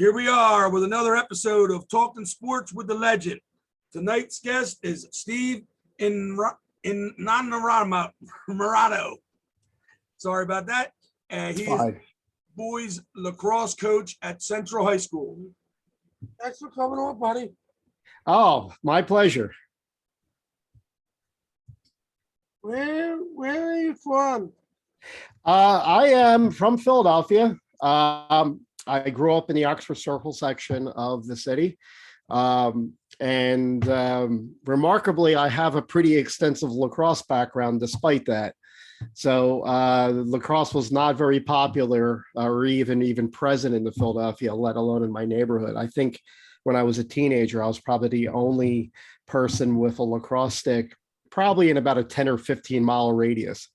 Here we are with another episode of Talking Sports with the Legend. Tonight's guest is Steve Innamarato. Sorry about that. He is boys lacrosse coach at Central High School. Thanks for coming on, buddy. Oh, my pleasure. Where are you from? I am from Philadelphia. I grew up in the Oxford Circle section of the city. Remarkably, I have a pretty extensive lacrosse background despite that. So lacrosse was not very popular or even present in the Philadelphia, let alone in my neighborhood. I think when I was a teenager, I was probably the only person with a lacrosse stick, probably in about a 10 or 15 mile radius.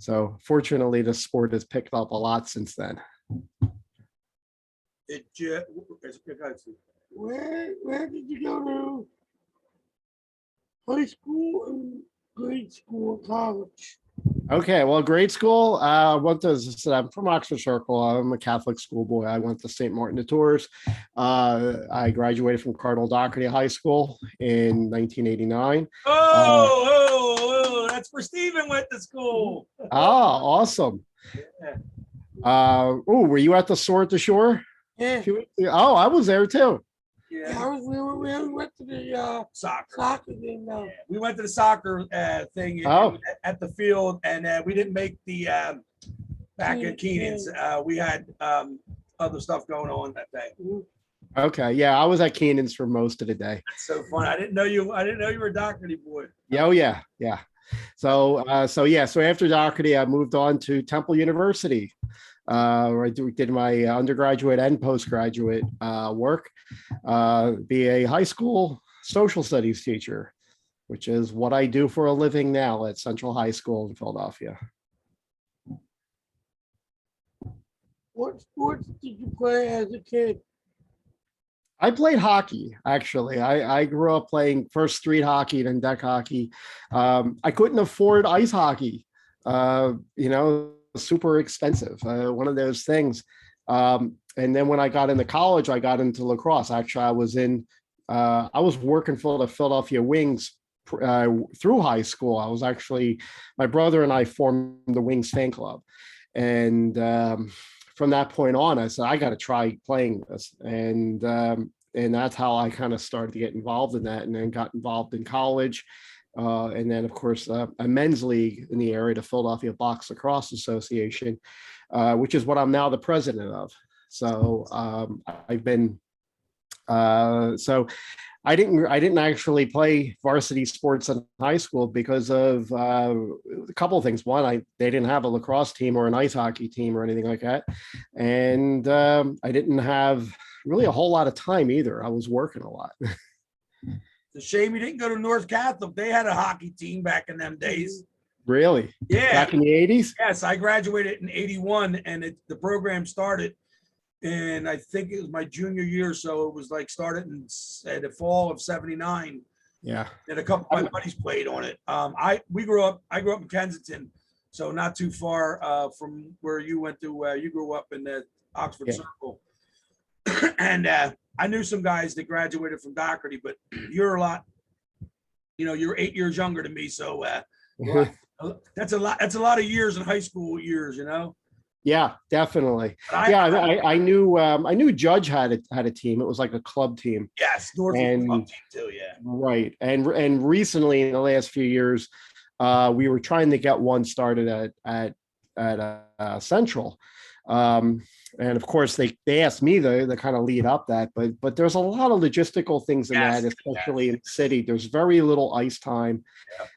So fortunately, the sport has picked up a lot since then. Where did you go to high school and grade school and college? Okay, well, grade school, went to, as I said, I'm from Oxford Circle. I'm a Catholic schoolboy. I went to St. Martin de Tours. I graduated from Cardinal Doherty High School in 1989. That's where Steven went to school. Awesome. Yeah. Were you at the Sword at the Shore? Yeah. Oh, I was there too. Yeah, we went to the soccer thing. Yeah. We went to the soccer thing at the field, and we didn't make the back at Keenan's. We had other stuff going on that day. Okay, yeah, I was at Keenan's for most of the day. That's so fun. I didn't know you were a Doherty boy. Yeah. So after Doherty, I moved on to Temple University. Where I did my undergraduate and postgraduate work, be a high school social studies teacher, which is what I do for a living now at Central High School in Philadelphia. What sports did you play as a kid? I played hockey, actually. I grew up playing first street hockey, then deck hockey. I couldn't afford ice hockey, super expensive, one of those things. And then when I got into college, I got into lacrosse. Actually, I was working for the Philadelphia Wings through high school. My brother and I formed the Wings fan club. And from that point on, I said, I got to try playing this. And that's how I kind of started to get involved in that, and then got involved in college. And then, of course, a men's league in the area, the Philadelphia Box Lacrosse Association, which is what I'm now the president of. So I've been. So I didn't actually play varsity sports in high school because of a couple of things. One, they didn't have a lacrosse team or an ice hockey team or anything like that, and I didn't have really a whole lot of time either. I was working a lot. It's a shame you didn't go to North Catholic. They had a hockey team back in them days. Really? Yeah. Back in the 80s? Yes, I graduated in 81, and the program started, and I think it was my junior year, so it was like started in the fall of 79. Yeah. And a couple of my buddies played on it. I grew up in Kensington, so not too far from where you went to. You grew up in the Oxford Circle. And I knew some guys that graduated from Doherty, but you're you're 8 years younger than me. So that's a lot of years in high school years, Yeah, definitely. I knew Judge had a team. It was like a club team. Yes, Norfolk club team too. Yeah. Right. And recently in the last few years, we were trying to get one started at Central. And of course, they asked me to kind of lead up that, but there's a lot of logistical things in that, especially in the city. There's very little ice time,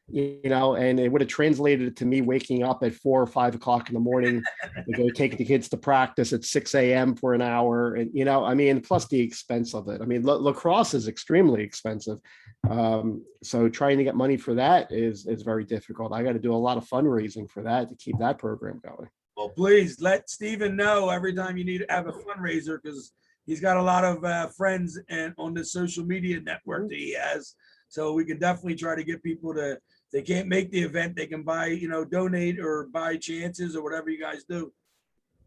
and it would have translated it to me waking up at 4 or 5 o'clock in the morning to go take the kids to practice at 6 a.m. for an hour. And, plus the expense of it. I mean, lacrosse is extremely expensive. So trying to get money for that is very difficult. I got to do a lot of fundraising for that to keep that program going. Well, please let Steven know every time you need to have a fundraiser, because he's got a lot of friends on the social media network that he has. So we can definitely try to get people to, if they can't make the event, they can buy, donate or buy chances or whatever you guys do.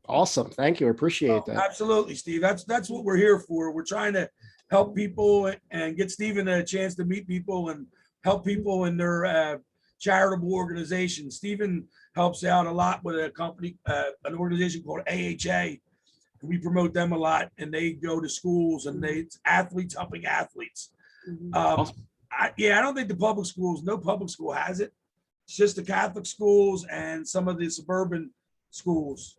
Awesome. Thank you. I appreciate Oh, that. absolutely, Steve. That's what we're here for. We're trying to help people and get Stephen a chance to meet people and help people in their charitable organization. Stephen helps out a lot with a company, an organization called AHA. We promote them a lot, and they go to schools and it's athletes helping athletes. Awesome. I don't think the public schools, no public school has it. It's just the Catholic schools and some of the suburban schools.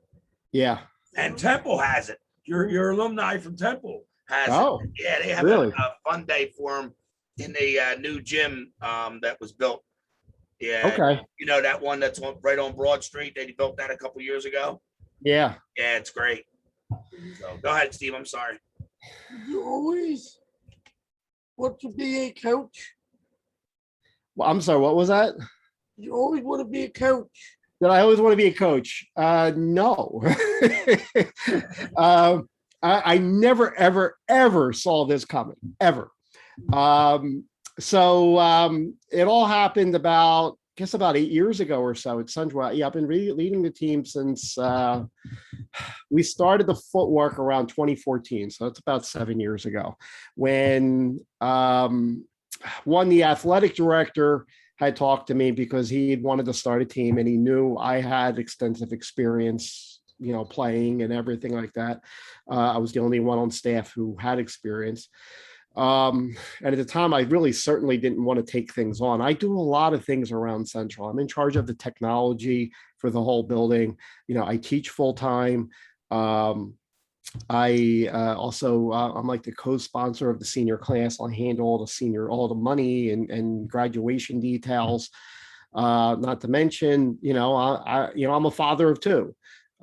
Yeah. And Temple has it. Your alumni from Temple has Oh, it. Yeah, they have really? a fun day for them in the new gym that was built. Yeah, Okay. you know that one that's right on Broad Street. They built that a couple years ago. Yeah. Yeah, it's great. So go ahead, Steve. I'm sorry. You always want to be a coach. Well, I'm sorry. What was that? You always want to be a coach. Did I always want to be a coach? No. I never, ever, ever saw this coming, ever. It all happened about 8 years ago or so at Sunrise. Yeah, I've been leading the team since we started the footwork around 2014. So that's about 7 years ago when the athletic director had talked to me because he had wanted to start a team and he knew I had extensive experience, playing and everything like that. I was the only one on staff who had experience. And at the time, I really certainly didn't want to take things on. I do a lot of things around Central. I'm in charge of the technology for the whole building. I teach full time. I also I'm like the co-sponsor of the senior class. I handle all the money and graduation details. Not to mention, I'm a father of two.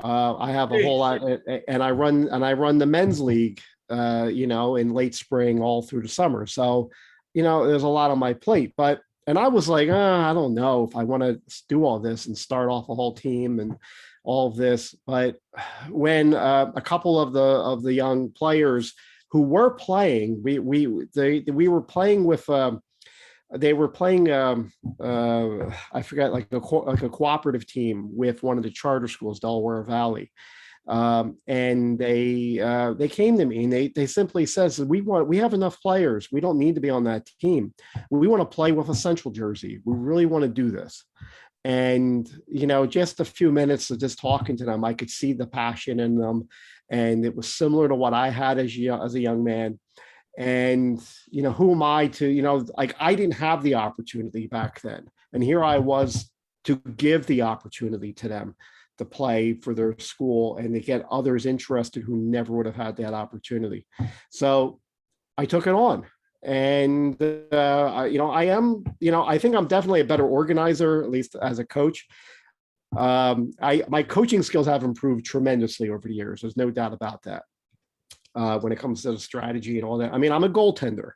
I have a whole lot, and I run the men's league. In late spring all through the summer. So, there's a lot on my plate. And I was like, I don't know if I want to do all this and start off a whole team and all of this. But when a couple of the young players who were playing, we were playing with. They were playing. I forgot, like a cooperative team with one of the charter schools, Delaware Valley. And they came to me and they simply says, we have enough players. We don't need to be on that team. We want to play with a Central jersey. We really want to do this. And, just a few minutes of just talking to them, I could see the passion in them. And it was similar to what I had as a young man. And, who am I to, I didn't have the opportunity back then. And here I was to give the opportunity to them to play for their school and to get others interested who never would have had that opportunity. So I took it on. And, I think I'm definitely a better organizer, at least as a coach. My coaching skills have improved tremendously over the years. There's no doubt about that. When it comes to the strategy and all that. I mean, I'm a goaltender,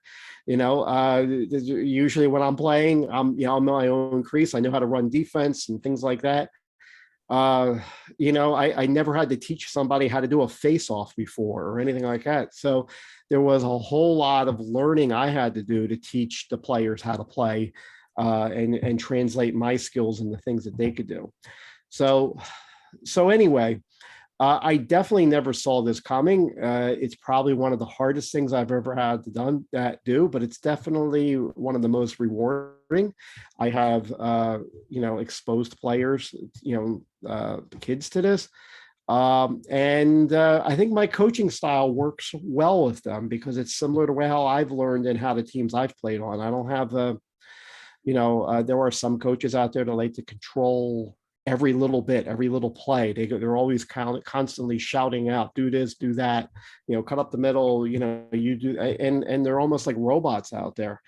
usually when I'm playing, I'm my own crease. I know how to run defense and things like that. I never had to teach somebody how to do a face-off before or anything like that. So there was a whole lot of learning I had to do to teach the players how to play and translate my skills into things that they could do. So anyway, I definitely never saw this coming. It's probably one of the hardest things I've ever had to do, but it's definitely one of the most rewarding. I have, exposed players, kids to this. I think my coaching style works well with them because it's similar to how I've learned and how the teams I've played on. I don't have there are some coaches out there that like to control every little bit, every little play. They're always constantly shouting out, do this, do that, cut up the middle, you do, and they're almost like robots out there.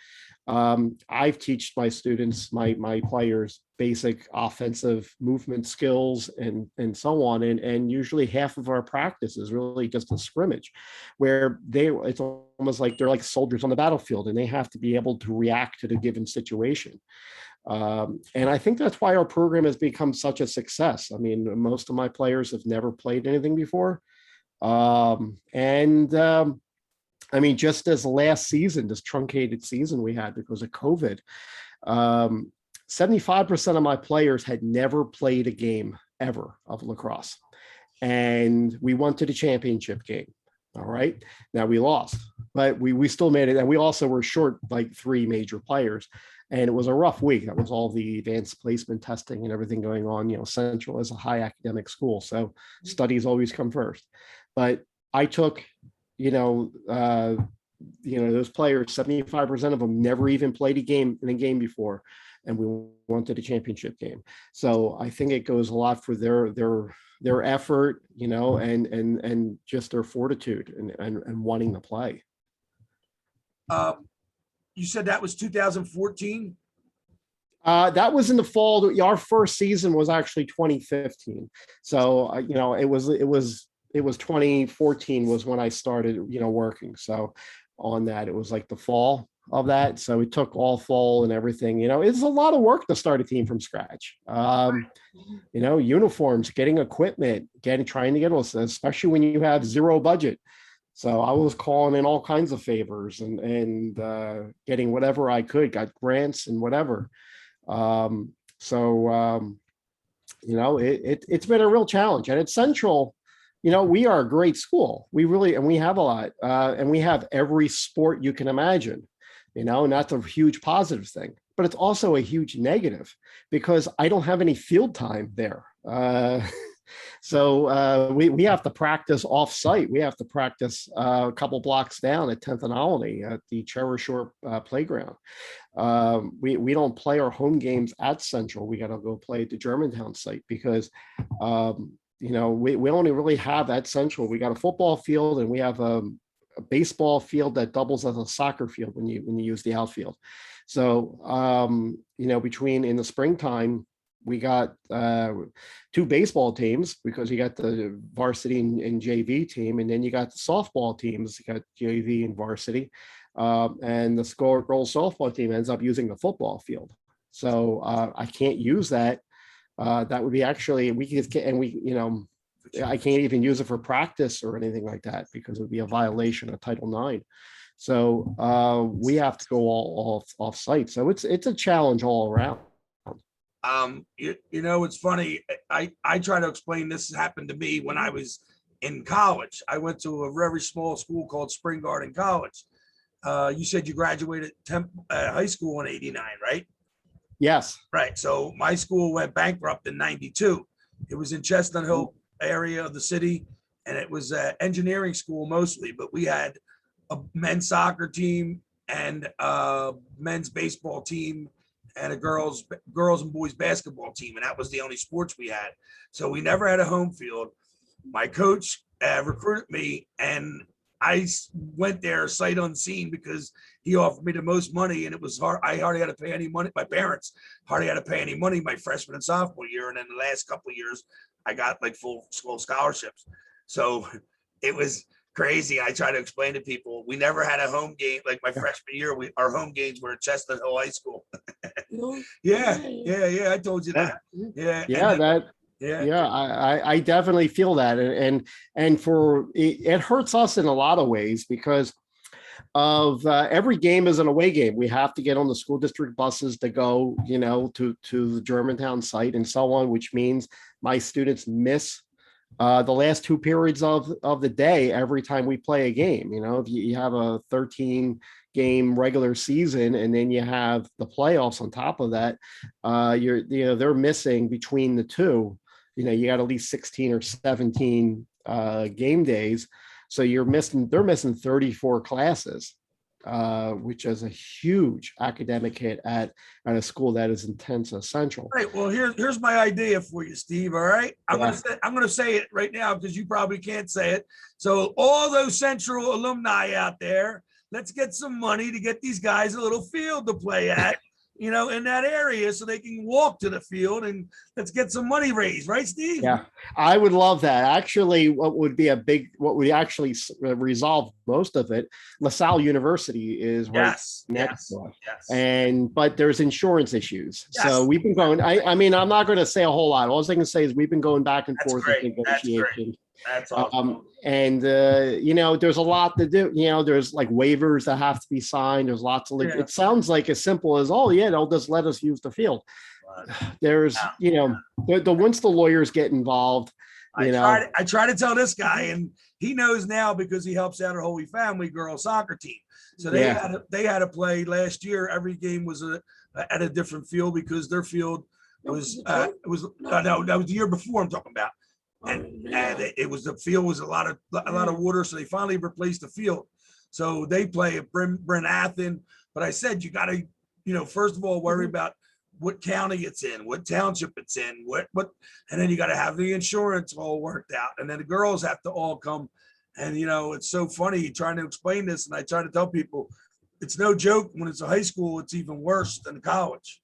I've taught my students, my players, basic offensive movement skills and so on. And usually half of our practice is really just a scrimmage where it's almost like they're like soldiers on the battlefield and they have to be able to react to the given situation. And I think that's why our program has become such a success. I mean, most of my players have never played anything before. I mean, just as last season, this truncated season we had because of COVID, 75% of my players had never played a game ever of lacrosse. and we went to the championship game. All right. Now we lost, but we still made it. And we also were short like 3 major players. And it was a rough week. That was all the advanced placement testing and everything going on. You know, Central is a high academic school, so studies always come first. But I took, those players, 75% of them never even played a game before, and we went to the championship game. So I think it goes a lot for their effort, and just their fortitude and wanting to play. You said that was 2014. That was in the fall. Our first season was actually 2015. So it was 2014 was when I started working. So on that, it was like the fall of that. So it took all fall and everything. It's a lot of work to start a team from scratch. Uniforms, getting equipment, trying to get us, especially when you have zero budget. So I was calling in all kinds of favors and getting whatever I could, got grants and whatever. It's been a real challenge. And at Central, we are a great school. We have a lot, and we have every sport you can imagine, and that's a huge positive thing, but it's also a huge negative because I don't have any field time there. So we have to practice off site. We have to practice a couple blocks down at 10th and Olney at the Cherry Shore playground. We don't play our home games at Central. We got to go play at the Germantown site because, we only really have at Central. We got a football field and we have a baseball field that doubles as a soccer field when you use the outfield. So, between in the springtime, we got 2 baseball teams because you got the varsity and JV team, and then you got the softball teams. You got JV and varsity, and the girls softball team ends up using the football field. So I can't use that. That would be actually I can't even use it for practice or anything like that because it would be a violation of Title IX. So we have to go all off site. So it's a challenge all around. It's funny. I try to explain this happened to me when I was in college. I went to a very small school called Spring Garden College. You said you graduated high school in '89, right? Yes. Right. So my school went bankrupt in '92. It was in Chestnut Hill area of the city, and it was an engineering school mostly, but we had a men's soccer team and a men's baseball team and a girls and boys basketball team, and that was the only sports we had. So we never had a home field. My coach recruited me, and I went there sight unseen because he offered me the most money, and it was hard. I hardly had to pay any money. My parents hardly had to pay any money my freshman and sophomore year, and then the last couple of years, I got like full school scholarships. So it was crazy. I try to explain to people we never had a home game like my freshman year. Our home games were at Chestnut Hill High School. Yeah. I told you that. I definitely feel that, and for it hurts us in a lot of ways because of every game is an away game. We have to get on the school district buses to go, to the Germantown site and so on, which means my students miss the last 2 periods of the day every time we play a game. If you have a 13 game regular season and then you have the playoffs on top of that, they're missing between the two. You got at least 16 or 17 game days. So they're missing 34 classes, which is a huge academic hit at a school that is intense as Central. All right. Well, here's my idea for you, Steve. All right. I'm gonna say it right now because you probably can't say it. So all those Central alumni out there, let's get some money to get these guys a little field to play at. In that area so they can walk to the field, and let's get some money raised. Right, Steve? Yeah, I would love that. Actually, what would actually resolve most of it, LaSalle University is right next to us. Yes. But there's insurance issues. Yes. So we've been going, I mean, I'm not going to say a whole lot. All I can say is we've been going back and forth with negotiations. That's awesome. There's a lot to do. There's like waivers that have to be signed. There's lots of, it sounds like as simple as, they'll just let us use the field. There's, once the lawyers get involved, I try to tell this guy, and he knows now because he helps out a Holy Family girls soccer team. So they had to play last year. Every game was at a different field because their field was that was the year before I'm talking about. And it was the field was a lot of water, so they finally replaced the field. So they play at Bryn Athen. But I said you got to, first of all, worry about what county it's in, what township it's in, what, and then you got to have the insurance all worked out, and then the girls have to all come. And it's so funny trying to explain this, and I try to tell people it's no joke. When it's a high school, it's even worse than college.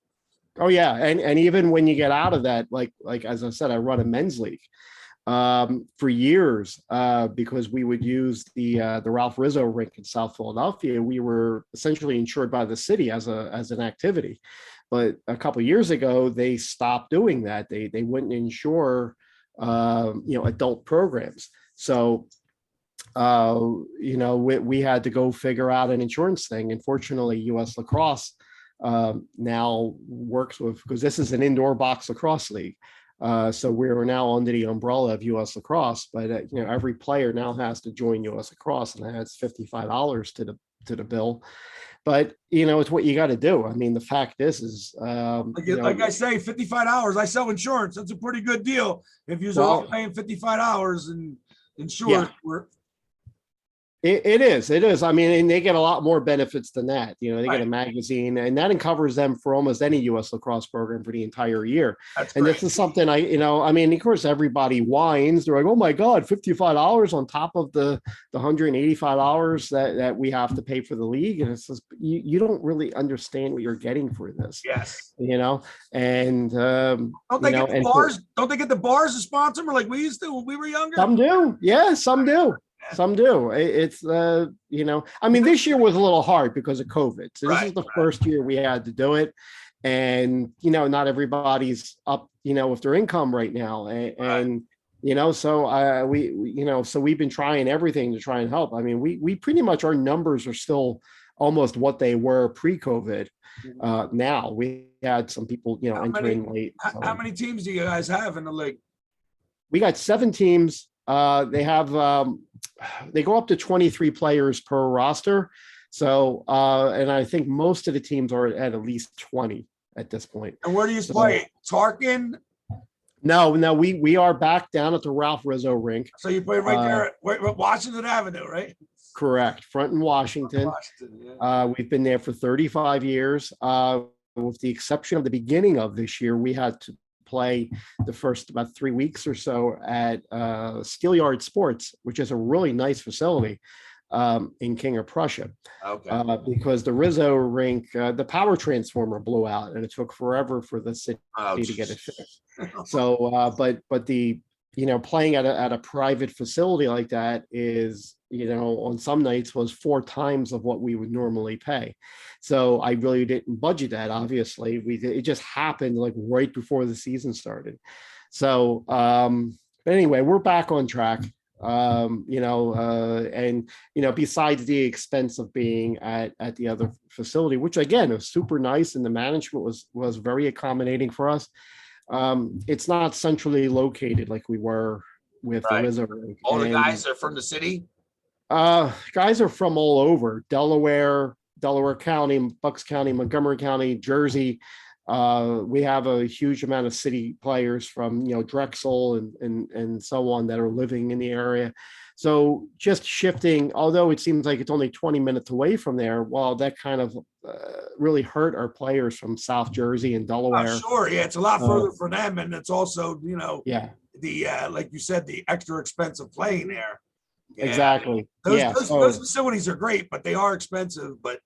Oh yeah, and even when you get out of that, like as I said, I run a men's league for years because we would use the Ralph Rizzo rink in South Philadelphia. We were essentially insured by the city as an activity, but a couple of years ago they stopped doing that. They wouldn't insure adult programs. So we had to go figure out an insurance thing. And fortunately, U.S. Lacrosse now works with, because this is an indoor box lacrosse league. So we're now under the umbrella of U.S. Lacrosse, but every player now has to join U.S. Lacrosse, and it adds $55 to the bill. But it's what you got to do. I mean, the fact is like I say, $55. I sell insurance. That's a pretty good deal if you're paying $55 and insurance. Yeah. It is. I mean, and they get a lot more benefits than that. They get a magazine, and that covers them for almost any U.S. lacrosse program for the entire year. That's and great. This is something of course, everybody whines. They're like, oh my God, $55 on top of the $185 that we have to pay for the league. And it's just, you don't really understand what you're getting for this. Yes. And don't they get the bars? Don't they get the bars to sponsor them like we used to when we were younger? Some do. Yeah, some do. Some do. It's this year was a little hard because of COVID. So this is the first year we had to do it. And, not everybody's up, with their income right now. And so we've been trying everything to try and help. I mean, we pretty much, our numbers are still almost what they were pre-COVID. Now we had some people, entering late. So. How many teams do you guys have in the league? We got 7 teams. They have, they go up to 23 players per roster. So, and I think most of the teams are at least 20 at this point. And where do you play? Tarkin? No, we are back down at the Ralph Rizzo rink. So you play right there at Washington Avenue, right? Correct. Front in Washington. We've been there for 35 years. With the exception of the beginning of this year, we had to play the first about 3 weeks or so at Steelyard Sports, which is a really nice facility in King of Prussia. Okay. Because the Rizzo rink, the power transformer blew out, and it took forever for the city to get it fixed. So, but the playing at a private facility like that is, on some nights was 4 times of what we would normally pay. So I really didn't budget that. Obviously, it just happened like right before the season started. So, but anyway, we're back on track. Besides the expense of being at the other facility, which again was super nice, and the management was very accommodating for us. It's not centrally located like we were with the Rizzo rink. All the guys are from the city? Guys are from all over: Delaware County, Bucks County, Montgomery County, Jersey. We have a huge amount of city players from Drexel and so on that are living in the area. So just shifting, although it seems like it's only 20 minutes away from there, well, that kind of really hurt our players from South Jersey and Delaware. Oh, sure, yeah, it's a lot further for them, and it's also the like you said, the extra expense of playing there. Yeah. Exactly. Those facilities are great, but they are expensive. But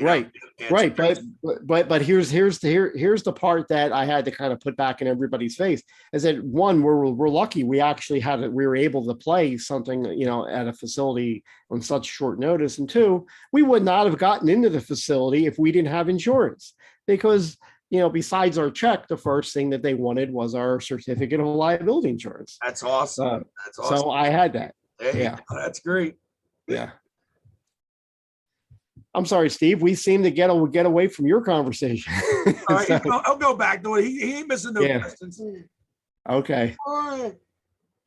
right. But here's the part that I had to kind of put back in everybody's face is that one, we're lucky we actually we were able to play something at a facility on such short notice, and 2, we would not have gotten into the facility if we didn't have insurance, because besides our check, the first thing that they wanted was our certificate of liability insurance. That's awesome. That's awesome. So I had that. Yeah, that's great. Yeah. I'm sorry, Steve. We seem to get away from your conversation. All right, I'll go back to it. He ain't missing no questions. Okay. All right.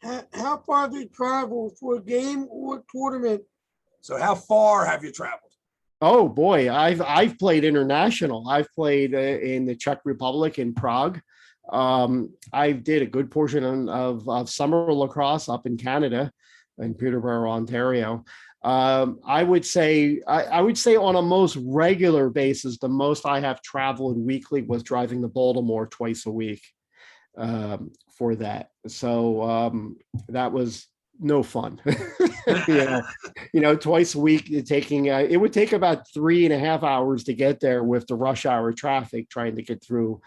How far do you travel for a game or a tournament? So how far have you traveled? Oh boy, I've played international. I've played in the Czech Republic in Prague. I did a good portion of summer lacrosse up in Canada, in Peterborough, Ontario. I would say on a most regular basis, the most I have traveled weekly was driving to Baltimore twice a week for that. So that was no fun. you know, twice a week, it would take about 3.5 hours to get there with the rush hour traffic trying to get through,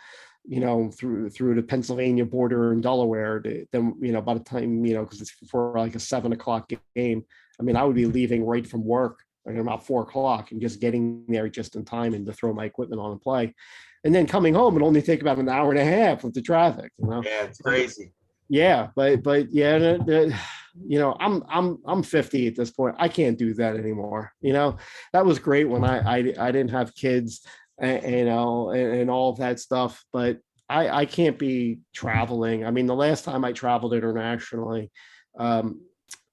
through the Pennsylvania border and Delaware. Then, by the time, because it's for like a 7 o'clock game. I mean, I would be leaving right from work at about 4 o'clock and just getting there just in time and to throw my equipment on and play. And then coming home, it only take about an hour and a half with the traffic. Yeah, it's crazy. Yeah, but yeah, I'm 50 at this point. I can't do that anymore. That was great when I didn't have kids, and all of that stuff. But I can't be traveling. I mean, the last time I traveled internationally,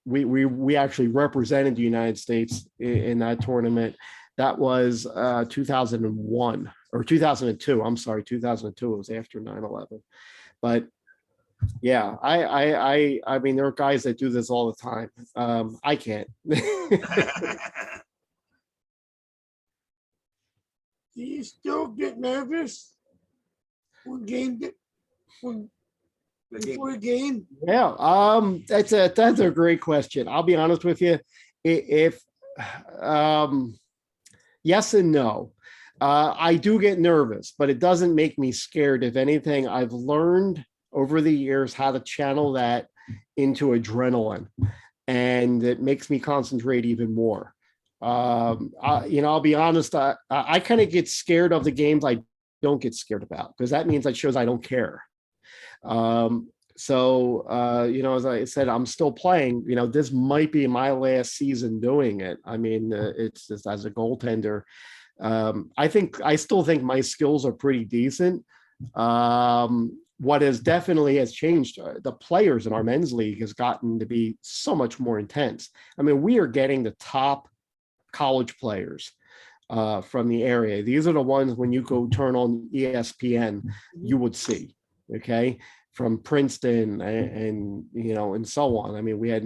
we actually represented the United States in that tournament. That was 2001 or 2002. I'm sorry, 2002. It was after 9/11. But yeah, I mean, there are guys that do this all the time. I can't. Do you still get nervous when before a game? Yeah, that's a great question. I'll be honest with you. If yes and no. I do get nervous, but it doesn't make me scared. If anything, I've learned over the years how to channel that into adrenaline, and it makes me concentrate even more. I'll be honest. I kind of get scared of the games I don't get scared about, because that means that shows I don't care. As I said, I'm still playing. This might be my last season doing it. I mean, it's just as a goaltender. I still think my skills are pretty decent. What has changed, the players in our men's league has gotten to be so much more intense. I mean, we are getting the top college players from the area. These are the ones when you go turn on ESPN, you would see, okay, from Princeton and so on. I mean, we had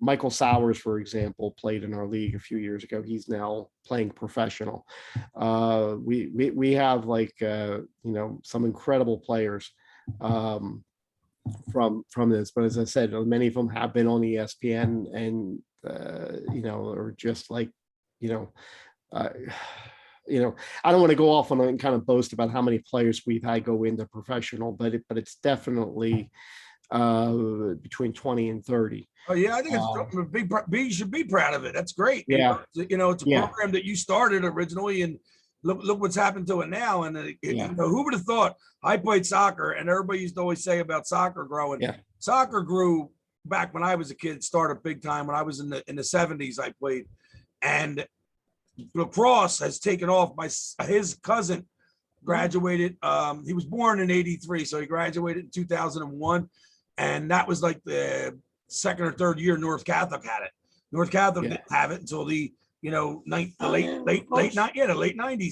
Michael Sowers, for example, played in our league a few years ago. He's now playing professional. We have some incredible players from this, but as I said, many of them have been on ESPN and or just I don't want to go off on and kind of boast about how many players we've had go into professional, but it's definitely between 20 and 30. Oh yeah, I think it's a big. You should be proud of it. That's great. Yeah, it's a program that you started originally, and look what's happened to it now. And who would have thought? I played soccer, and everybody used to always say about soccer growing. Yeah. Soccer grew back when I was a kid. Started big time when I was in the 70s. I played, and lacrosse has taken off. His cousin graduated. He was born in '83, so he graduated in 2001, and that was like the second or third year North Catholic had it. North Catholic didn't have it until the late 90s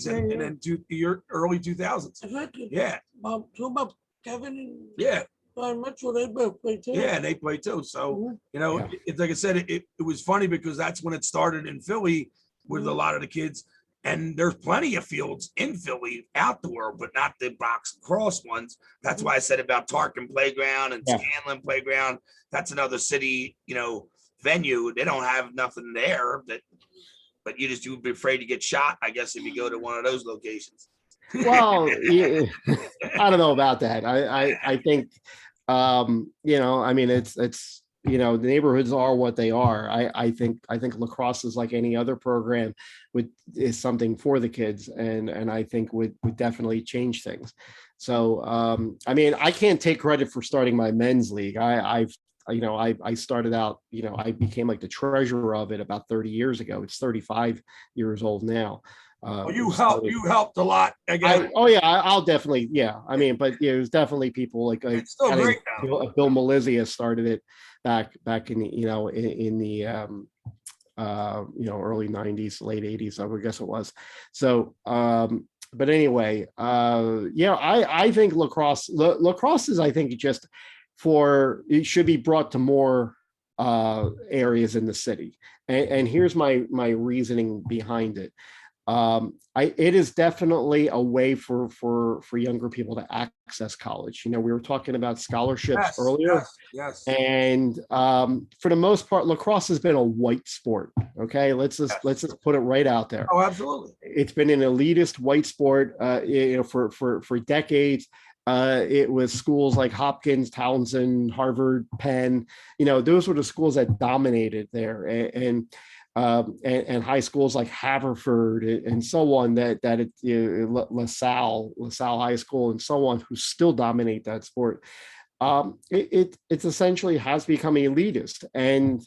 and then the early 2000s. Yeah. About Kevin and Mitchell, they both played too. Yeah, and they played too. So it's like I said, it was funny because that's when it started in Philly with a lot of the kids. And there's plenty of fields in Philly outdoor, but not the box cross ones. That's why I said about Tarkin Playground and Scanlon Playground. That's another city, venue. They don't have nothing there but you'd be afraid to get shot, I guess, if you go to one of those locations. Well, I don't know about that. I think, I mean, it's the neighborhoods are what they are. I think lacrosse is like any other program is something for the kids, and I think would definitely change things. So I mean, I can't take credit for starting my men's league. I started out, I became like the treasurer of it about 30 years ago. It's 35 years old now. Well, you helped a lot. Oh yeah, I'll definitely, yeah. I mean, but yeah, there's definitely people like It's still great now. Bill Melizia started it back in the, in the early 90s, late 80s, I would guess it was. So but anyway, yeah, I think lacrosse is, I think, just it should be brought to more areas in the city. And here's my reasoning behind it. It is definitely a way for younger people to access college. We were talking about scholarships earlier. Yes. And for the most part, lacrosse has been a white sport. Okay, let's just put it right out there. Oh, absolutely. It's been an elitist white sport, for decades. It was schools like Hopkins, Townsend, Harvard, Penn. Those were the schools that dominated there, and high schools like Haverford and so on, LaSalle High School and so on, who still dominate that sport. It's essentially has become elitist, and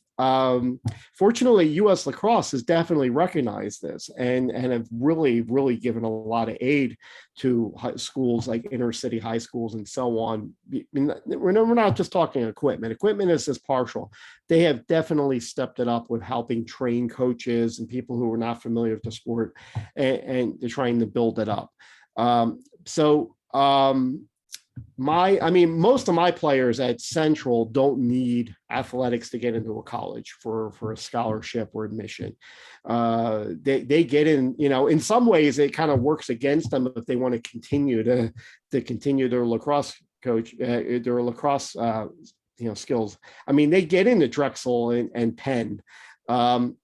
fortunately, U.S. lacrosse has definitely recognized this and have really given a lot of aid to schools like inner city high schools and so on. We're not just talking equipment. Equipment is just partial. They have definitely stepped it up with helping train coaches and people who are not familiar with the sport, and they're trying to build it up. Most of my players at Central don't need athletics to get into a college for a scholarship or admission. They get in, in some ways it kind of works against them if they want to continue their lacrosse their lacrosse skills. They get into Drexel and Penn. Penn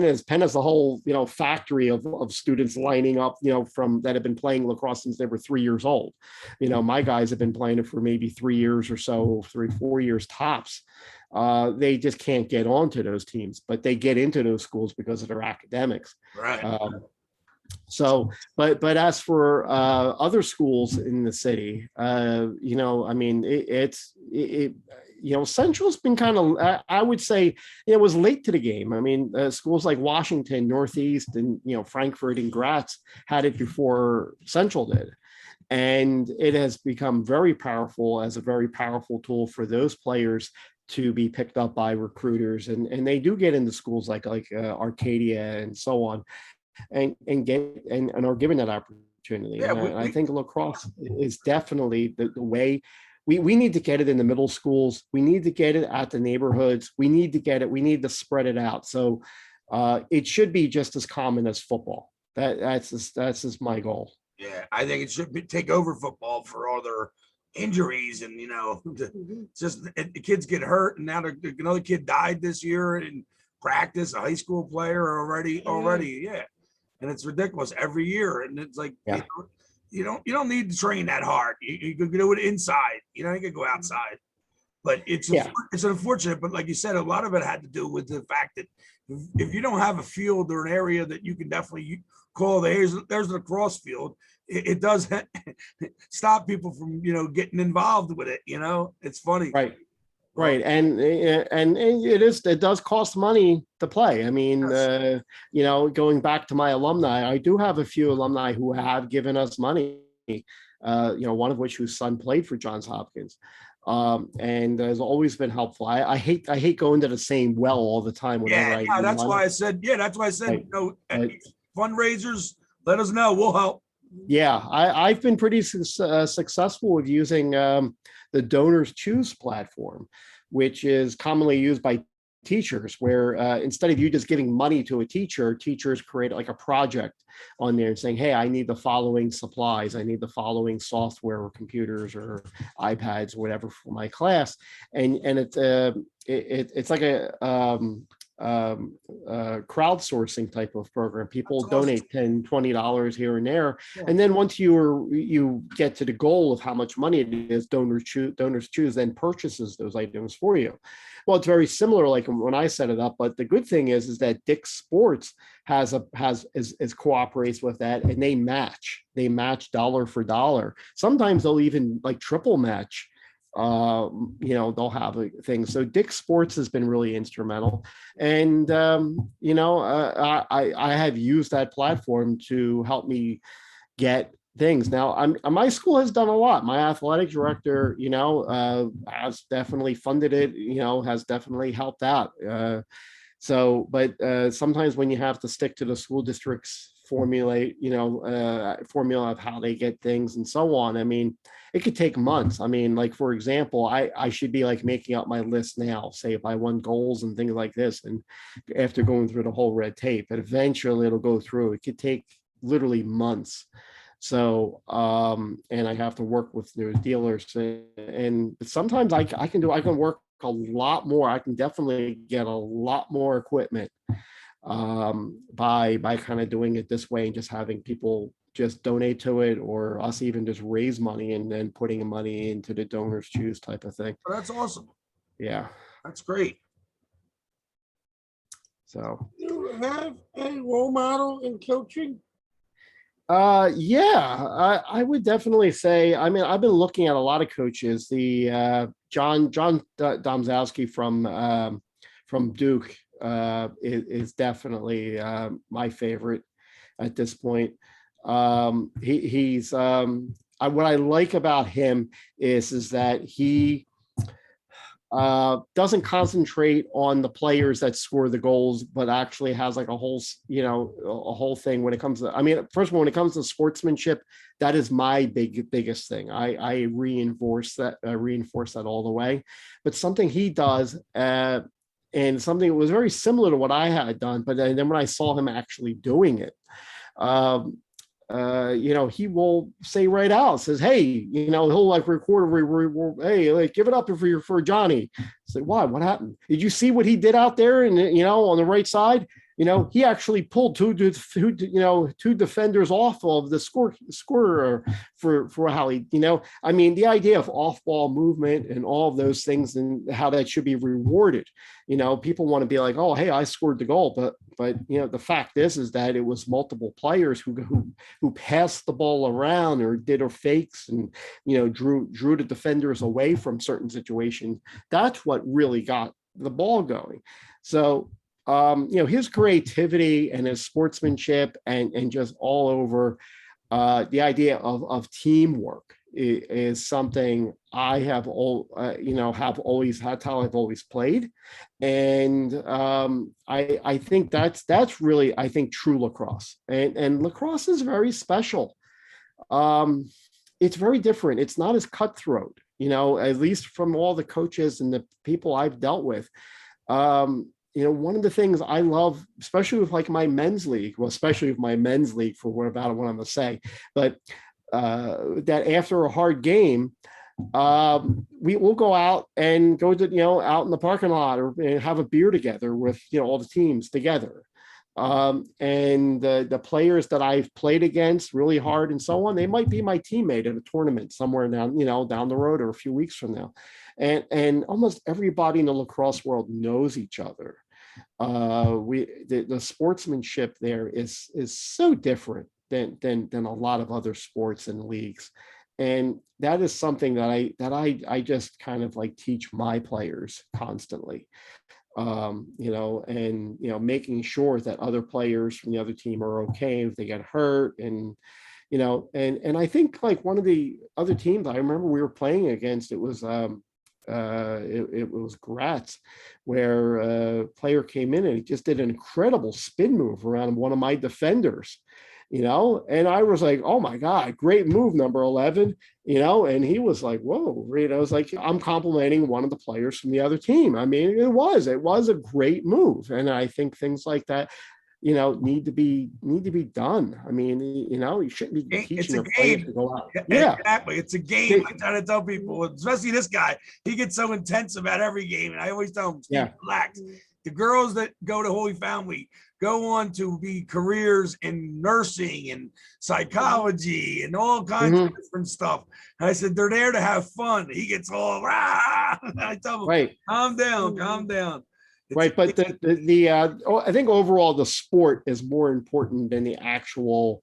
is the whole, factory of students lining up, from that have been playing lacrosse since they were 3 years old. My guys have been playing it for maybe 3 years or so, 3-4 years tops. They just can't get onto those teams, but they get into those schools because of their academics. Right. But as for other schools in the city, Central's been kind of, I would say, it was late to the game. Schools like Washington, Northeast, and Frankfurt and Graz had it before Central did, and it has become very powerful as a very powerful tool for those players to be picked up by recruiters, and they do get into schools like Arcadia and so on, and are given that opportunity. Yeah, I think lacrosse is definitely the way. We need to get it in the middle schools. We need to get it at the neighborhoods. We need to spread it out. So it should be just as common as football. That's just my goal. Yeah, I think it should take over football for all their injuries, and just the kids get hurt, and now another kid died this year in practice, a high school player already. Yeah. And it's ridiculous every year. And it's like, yeah. You don't need to train that hard. You can do it inside. You can go outside. But it's unfortunate. But like you said, a lot of it had to do with the fact that if you don't have a field or an area that you can definitely call there's the lacrosse field, it does stop people from getting involved with it. It's funny. Right, and it does cost money to play. Yes. Going back to my alumni, I do have a few alumni who have given us money. One of which whose son played for Johns Hopkins, and has always been helpful. I hate going to the same well all the time. That's why I said. Right. Fundraisers, let us know. We'll help. Yeah, I've been pretty successful with using the Donors Choose platform, which is commonly used by teachers, where instead of you just giving money to a teacher, teachers create like a project on there and saying, hey, I need the following supplies, I need the following software or computers or iPads or whatever for my class, and it's like a crowdsourcing type of program. People donate $10, $20 here and there, and then once you get to the goal of how much money it is, Donors Choose then purchases those items for you. Well, it's very similar like when I set it up, but the good thing is that Dick's Sports cooperates with that, and they match dollar for dollar. Sometimes they'll even like triple match they'll have things. So Dick's Sports has been really instrumental. And, I have used that platform to help me get things. Now, my school has done a lot. My athletic director, has definitely funded it, has definitely helped out. But sometimes when you have to stick to the school district's formula of how they get things and so on, I mean, it could take months. I mean, like, for example, I should be like making up my list now, say if I won goals and things like this, and after going through the whole red tape, but eventually it'll go through. It could take literally months. So, and I have to work with their dealers, and sometimes I can work a lot more. I can definitely get a lot more equipment by kind of doing it this way and just having people just donate to it, or us even just raise money and then putting money into the donors choose type of thing. Oh, that's awesome. Yeah. That's great. So You have a role model in coaching? yeah, I would definitely say, I mean, I've been looking at a lot of coaches. The John Domzowski from Duke is definitely my favorite at this point. He's what I like about him is that he doesn't concentrate on the players that score the goals, but actually has like a whole thing when it comes to, I mean, first of all, when it comes to sportsmanship, that is my biggest thing. I reinforce that all the way. But something he does, and something that was very similar to what I had done, but then when I saw him actually doing it, he will say right out, says, hey, he'll like record, hey, like, give it up for Johnny. Say, why? What happened? Did you see what he did out there? And on the right side, he actually pulled two defenders off of the scorer for how he, I mean, the idea of off-ball movement and all of those things and how that should be rewarded. People want to be like, oh, hey, I scored the goal, but the fact is that it was multiple players who passed the ball around or did fakes and drew the defenders away from certain situations. That's what really got the ball going. So his creativity and his sportsmanship and just all over the idea of teamwork is something I have always had, how I've always played. And I think that's really, I think, true lacrosse. And lacrosse is very special. It's very different. It's not as cutthroat, at least from all the coaches and the people I've dealt with. One of the things I love, especially with like my men's league, for what I'm going to say, but that after a hard game, we will go out and go to, out in the parking lot or have a beer together with, all the teams together. And the players that I've played against really hard and so on, they might be my teammate at a tournament somewhere down the road or a few weeks from now. And almost everybody in the lacrosse world knows each other. The sportsmanship there is so different than a lot of other sports and leagues. And that is something that I just kind of like teach my players constantly. Making sure that other players from the other team are okay if they get hurt. And I think like one of the other teams I remember we were playing against, it was it was Gratz, where a player came in and he just did an incredible spin move around one of my defenders, and I was like, oh my God, great move, number 11, and he was like, whoa, I was like, I'm complimenting one of the players from the other team. I mean, it was a great move. And I think things like that, need to be done. I mean, you shouldn't be teaching your players to go out. Yeah, exactly. It's a game. I try to tell people, especially this guy, he gets so intense about every game. And I always tell him, Steve, relax. The girls that go to Holy Family go on to be careers in nursing and psychology and all kinds of different stuff. And I said, they're there to have fun. He gets all, rah! I tell him, calm down. Right, but I think overall the sport is more important than the actual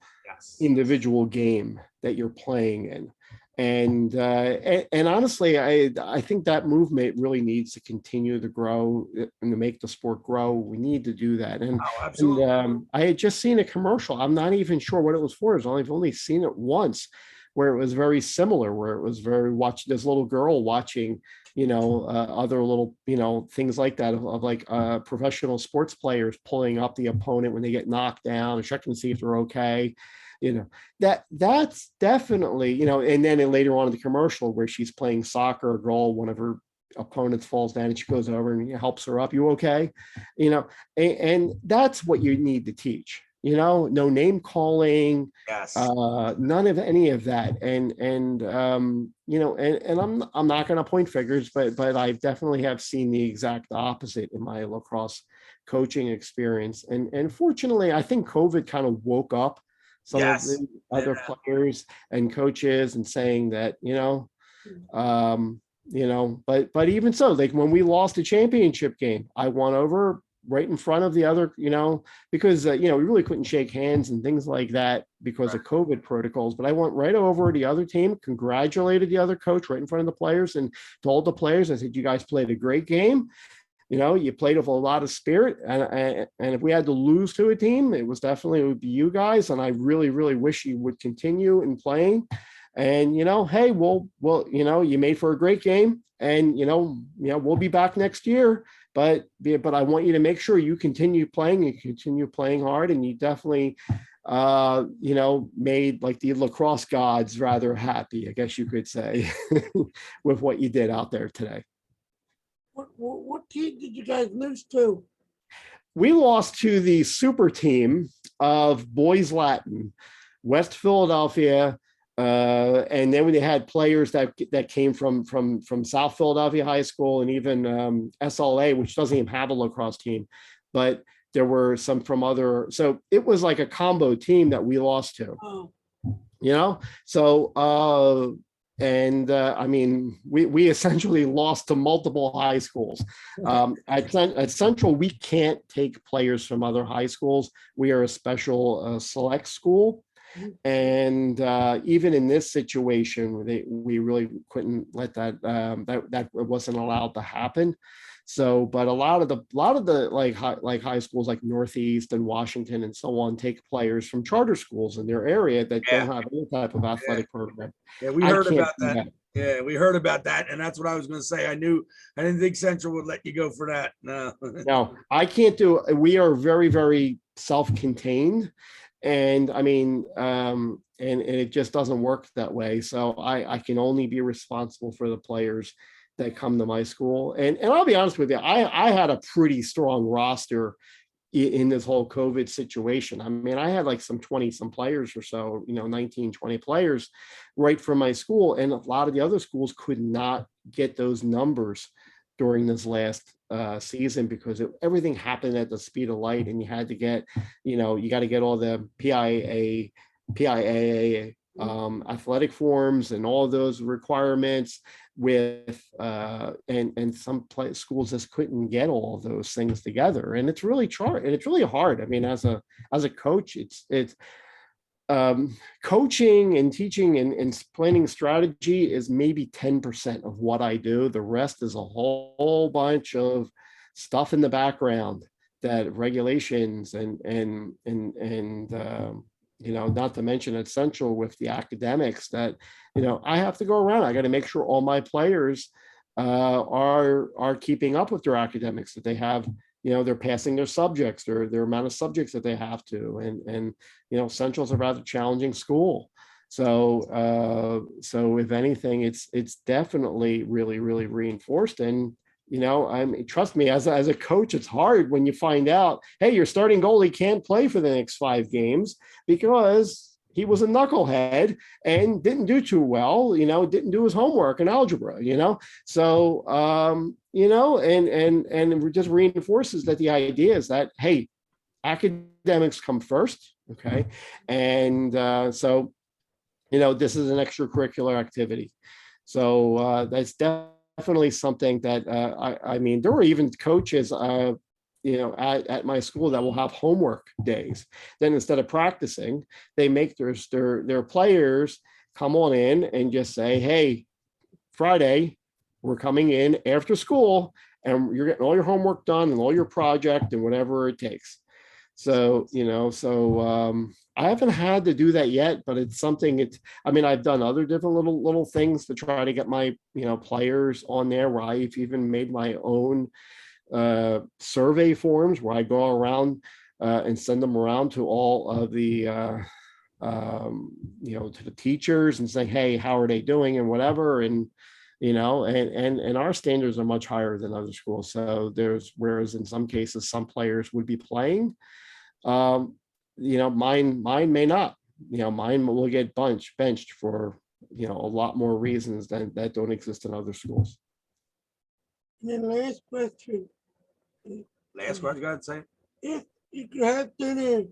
individual game that you're playing in. And honestly, I think that movement really needs to continue to grow and to make the sport grow. We need to do that. And Oh, absolutely. I had just seen a commercial. I'm not even sure what it was for. I've only seen it once, where it was very similar, where it was very watch this little girl watching, other little, things like that of like professional sports players pulling up the opponent when they get knocked down and checking to see if they're okay. That's definitely, and then later on in the commercial where she's playing soccer, a girl, one of her opponents falls down and she goes over and helps her up. You okay? And that's what you need to teach, no name calling, Yes. none of any of that. And I'm not going to point fingers, but I definitely have seen the exact opposite in my lacrosse coaching experience. And fortunately, I think COVID kind of woke up some of Yes. the other players and coaches and saying that, but even so, like when we lost a championship game, I went over right in front of the other, because, we really couldn't shake hands and things like that because of COVID protocols. But I went right over the other team, congratulated the other coach right in front of the players and told the players, I said, you guys played a great game. You played with a lot of spirit, and if we had to lose to a team, it would be you guys. And I really, really wish you would continue in playing. And hey, we'll you made for a great game, and we'll be back next year. But I want you to make sure you continue playing and continue playing hard. And you definitely, made like the lacrosse gods rather happy, I guess you could say, with what you did out there today. What team did you guys lose to? We lost to the super team of Boys Latin, West Philadelphia. And then we had players that came from South Philadelphia High School and even SLA, which doesn't even have a lacrosse team, but there were some from other. So it was like a combo team that we lost to. Oh. So I mean, we essentially lost to multiple high schools. At Central, we can't take players from other high schools. We are a special select school. And even in this situation, we really couldn't let that wasn't allowed to happen. So, but a lot of the like high schools like Northeast and Washington and so on take players from charter schools in their area that don't have any type of athletic program. Yeah, we heard about that. Yeah, we heard about that, and that's what I was going to say. I didn't think Central would let you go for that. No, no, I can't do. We are very, very self-contained, and I mean, and it just doesn't work that way. So I can only be responsible for the players that come to my school. And I'll be honest with you, I had a pretty strong roster in this whole COVID situation. I mean, I had like some 20 some players or so, 19, 20 players right from my school. And a lot of the other schools could not get those numbers during this last season because everything happened at the speed of light, and you had to get, you got to get all the PIAA athletic forms and all those requirements with and some schools just couldn't get all of those things together, and it's really hard. I mean, as a coach, it's coaching and teaching and planning strategy is maybe 10% of what I do. The rest is a whole bunch of stuff in the background, that regulations and not to mention at Central with the academics that, I have to go around. I got to make sure all my players are keeping up with their academics, that they have, they're passing their subjects, their amount of subjects that they have to. And Central's a rather challenging school. So if anything, it's definitely really, really reinforced. And I mean, trust me, as a coach, it's hard when you find out, hey, your starting goalie can't play for the next 5 games because he was a knucklehead and didn't do too well, didn't do his homework in algebra, So, and it just reinforces that the idea is that, hey, academics come first, okay? And so, this is an extracurricular activity. So that's definitely something that I mean, there were even coaches, at my school that will have homework days. Then instead of practicing, they make their players come on in and just say, hey, Friday, we're coming in after school and you're getting all your homework done and all your project and whatever it takes. So, I haven't had to do that yet, but it's something I've done other different little things to try to get my, players on there, where I've even made my own survey forms where I go around and send them around to all of the, to the teachers and say, hey, how are they doing and whatever. And, and our standards are much higher than other schools. So whereas in some cases, some players would be playing, mine may not, mine will get benched for, a lot more reasons that don't exist in other schools. And then last question. Last question, go ahead, say it. If you could have dinner,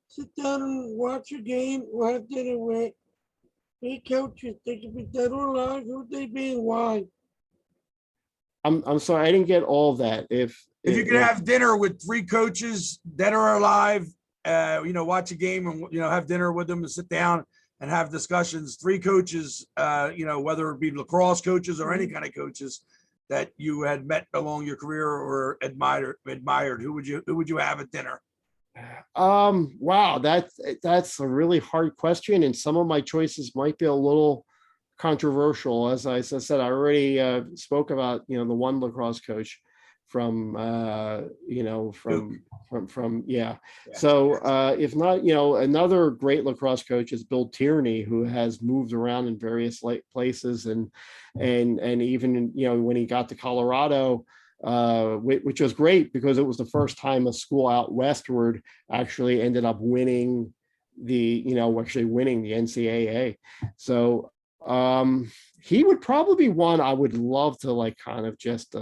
sit down and watch a game or have dinner with three coaches, they could be dead or alive, who would they be and why? I'm sorry, I didn't get all of that. If you could have dinner with three coaches, dead or alive, watch a game and, have dinner with them and sit down and have discussions, three coaches, whether it be lacrosse coaches or any kind of coaches that you had met along your career or admired, who would you have at dinner? Wow, that's a really hard question. And some of my choices might be a little controversial. As I said, I already spoke about, the one lacrosse coach from yeah. So if not, another great lacrosse coach is Bill Tierney, who has moved around in various places and even, when he got to Colorado, which was great because it was the first time a school out westward actually ended up winning the NCAA. So he would probably be one I would love to kind of just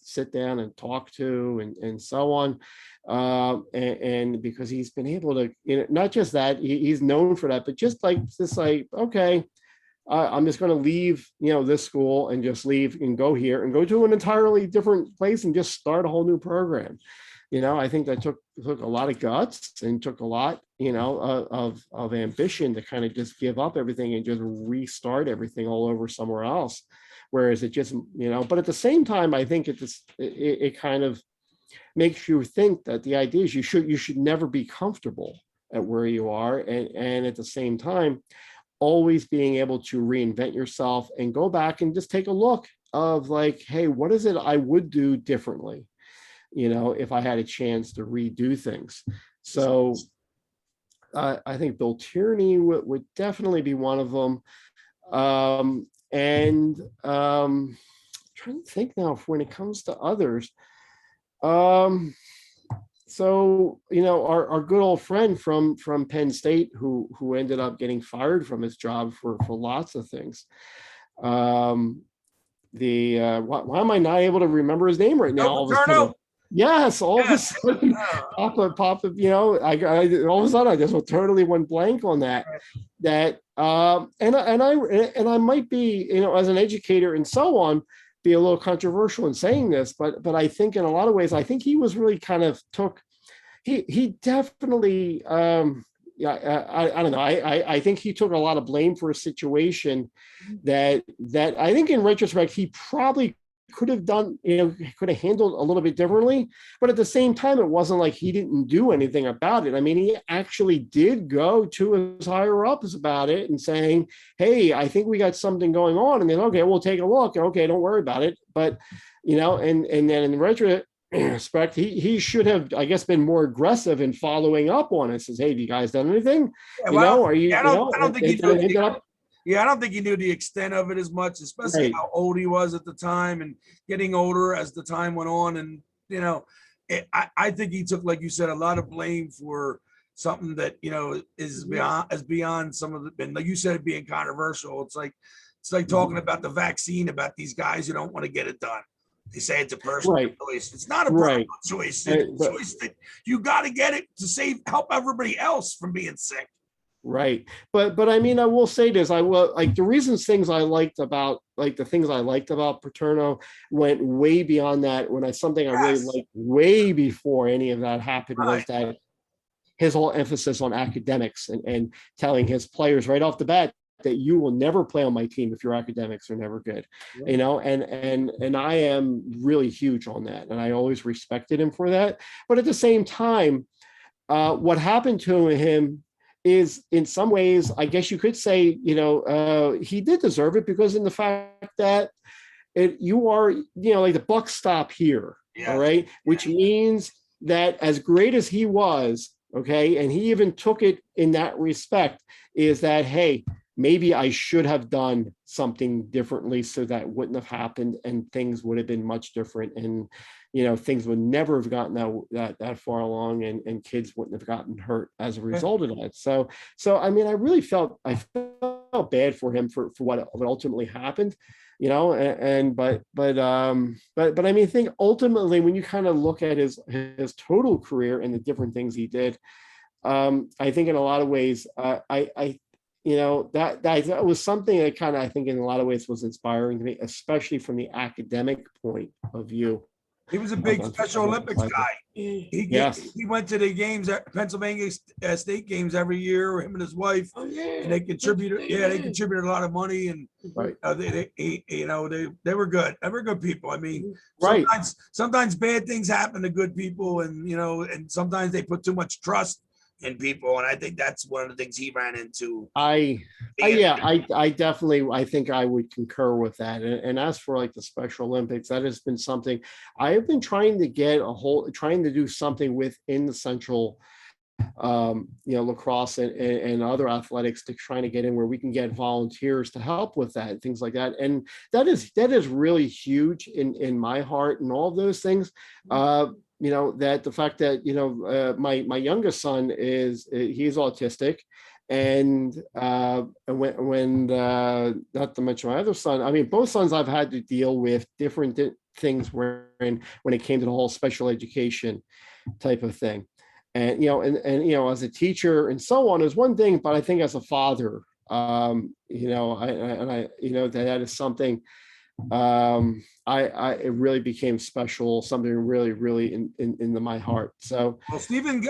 sit down and talk to and so on. And because he's been able to, not just that, he's known for that, but just okay, I'm just going to leave, this school and just leave and go here and go to an entirely different place and just start a whole new program. I think that took a lot of guts and took a lot, of ambition to kind of just give up everything and just restart everything all over somewhere else. Whereas it just, but at the same time, I think it kind of makes you think that the idea is you should never be comfortable at where you are. And at the same time, always being able to reinvent yourself and go back and just take a look of hey, what is it I would do differently? If I had a chance to redo things. So I think Bill Tierney would definitely be one of them. Trying to think now when it comes to others. So, our good old friend from Penn State who ended up getting fired from his job for lots of things. Why am I not able to remember his name right now? All of a sudden? Yes, all of a sudden, Papa, all of a sudden, I just totally went blank on that. And I might be, as an educator and so on, be a little controversial in saying this, but I think in a lot of ways, I think he was really kind of he definitely, I don't know. I think he took a lot of blame for a situation that I think in retrospect, he probably could have done, could have handled a little bit differently, but at the same time, it wasn't like he didn't do anything about it. I mean, he actually did go to his higher ups about it and saying, hey, I think we got something going on. And then, okay, we'll take a look. Okay, don't worry about it. But, and then in retrospect, he should have, I guess, been more aggressive in following up on it. Says, hey, have you guys done anything? Are you, I don't think I don't think he knew the extent of it as much, especially how old he was at the time and getting older as the time went on. And, I think he took, like you said, a lot of blame for something that, is beyond some of the, and like you said, it being controversial. It's like talking about the vaccine, about these guys who don't want to get it done. They say it's a personal choice. It's not a personal choice. It's a choice that you got to get it to help everybody else from being sick. Right. But I mean, I will say this, the things I liked about Paterno went way beyond that. Something I really liked way before any of that happened was that his whole emphasis on academics and telling his players right off the bat, that you will never play on my team if your academics are never good, you know, and I am really huge on that. And I always respected him for that. But at the same time, what happened to him is in some ways, I guess you could say, you know, he did deserve it, because in the fact that you are, you know, like the buck stop here. Yeah. All right. Which means that as great as he was, okay, and he even took it in that respect, is that, hey, maybe I should have done something differently so that wouldn't have happened and things would have been much different. And, you know, things would never have gotten that far along, and kids wouldn't have gotten hurt as a result of that. So I mean, I really felt bad for him for what ultimately happened, you know, but I mean, I think ultimately when you kind of look at his total career and the different things he did, I think in a lot of ways, you know, that was something that kind of, I think in a lot of ways was inspiring to me, especially from the academic point of view. He was a big Special Olympics guy. He went to the games, Pennsylvania State games every year, him and his wife, and they contributed. Yeah, they contributed a lot of money, and they were good. They were good people. I mean, sometimes bad things happen to good people, and you know, and sometimes they put too much trust in people, and I think that's one of the things he ran into. I definitely, I think I would concur with that. And as for like the Special Olympics, that has been something I have been trying to trying to do something within the Central, you know, lacrosse and other athletics, to trying to get in where we can get volunteers to help with that and things like that. And that is really huge in my heart and all of those things. You know, that the fact that, you know, my youngest son he's autistic. And when not to mention my other son, I mean, both sons I've had to deal with different things when it came to the whole special education type of thing. And, you know, and, you know, as a teacher and so on is one thing, but I think as a father, you know, you know, that is something, it really became special, something really in my heart. So, well, Stephen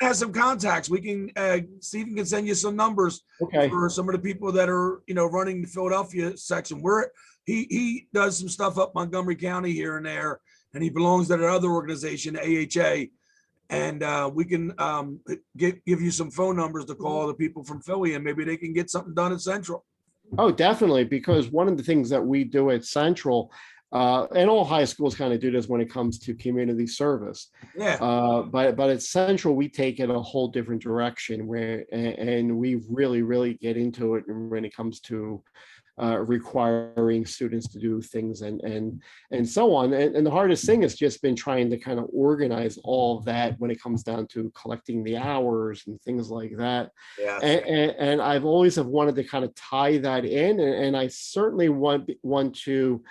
has some contacts. Stephen can send you some numbers for some of the people that are, you know, running the Philadelphia section. Where he does some stuff up Montgomery County here and there, and he belongs to another organization, AHA. And we can give you some phone numbers to call the people from Philly, and maybe they can get something done at Central. Oh, definitely, because one of the things that we do at Central, and all high schools kind of do this when it comes to community service. Yeah. But at Central, we take it a whole different direction and we really get into it when it comes to requiring students to do things and so on. And the hardest thing has just been trying to kind of organize all of that when it comes down to collecting the hours and things like that. Yeah. And I've always have wanted to kind of tie that in, and I certainly want to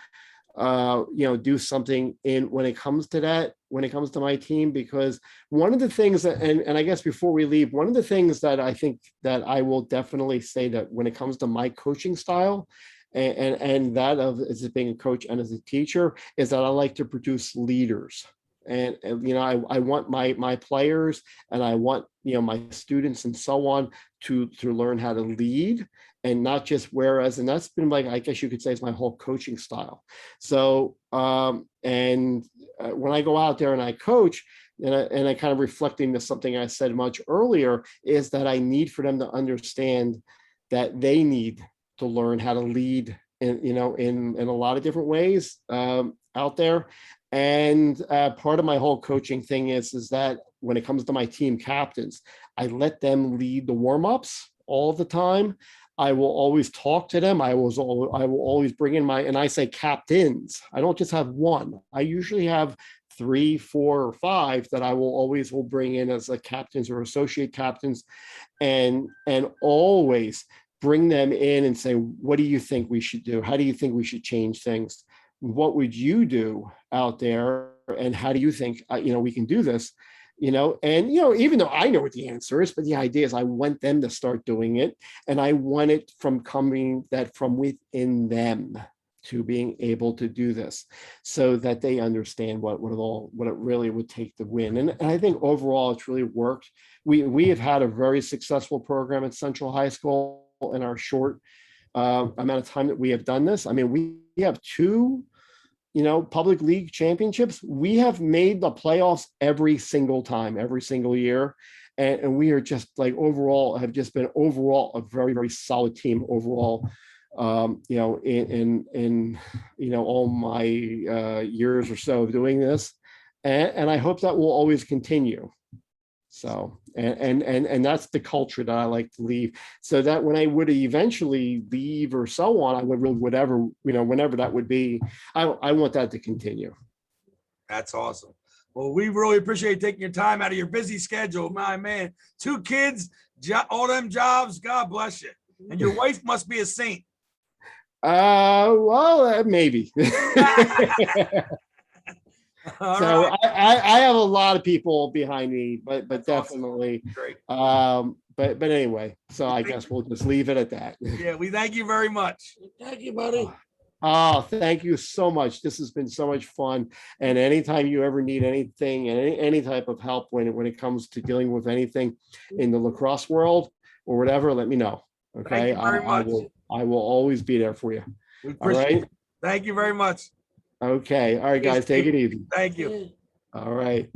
you know, do something when it comes to that, when it comes to my team, because one of the things that, and I guess before we leave, one of the things that I think that I will definitely say that when it comes to my coaching style and that of as being a coach and as a teacher, is that I like to produce leaders. And you know, I want my players and I want, you know, my students and so on to learn how to lead, and not just and that's been like, I guess you could say, it's my whole coaching style. So when I go out there and I coach, and I kind of reflecting to something I said much earlier, is that I need for them to understand that they need to learn how to lead in a lot of different ways out there. And part of my whole coaching thing is that when it comes to my team captains, I let them lead the warm-ups all the time. I will always talk to them. I will always bring in and I say captains. I don't just have one. I usually have 3, 4, or 5 that I will bring in as a captains or associate captains, and always bring them in and say, what do you think we should do? How do you think we should change things? What would you do out there? And how do you think, we can do this? And even though I know what the answer is, but the idea is I want them to start doing it. And I want it from within them to being able to do this, so that they understand what it really would take to win. And I think overall it's really worked. We have had a very successful program at Central High School. in our short amount of time that we have done this. I mean, we have two, public league championships. We have made the playoffs every single time, every single year. And we are just like have just been overall a very, very solid team overall. In all my years or so of doing this, and I hope that will always continue. So, and that's the culture that I like to leave, so that when I would eventually leave or so on, I would really, whatever, whenever that would be, I want that to continue. That's awesome. Well, we really appreciate taking your time out of your busy schedule, my man. 2 kids, all them jobs. God bless you. And your wife must be a saint. Well, maybe. All So right. I have a lot of people behind me, but That's definitely, Great. but anyway, so I guess we'll just leave it at that. Yeah, we thank you very much. Thank you, buddy. Oh, thank you so much. This has been so much fun. And anytime you ever need anything and any type of help when it comes to dealing with anything in the lacrosse world or whatever, let me know. Okay. Thank you very much. I will always be there for you. We All appreciate right. it. Thank you very much. Okay. All right, guys, take it easy. Thank you. Yeah. All right.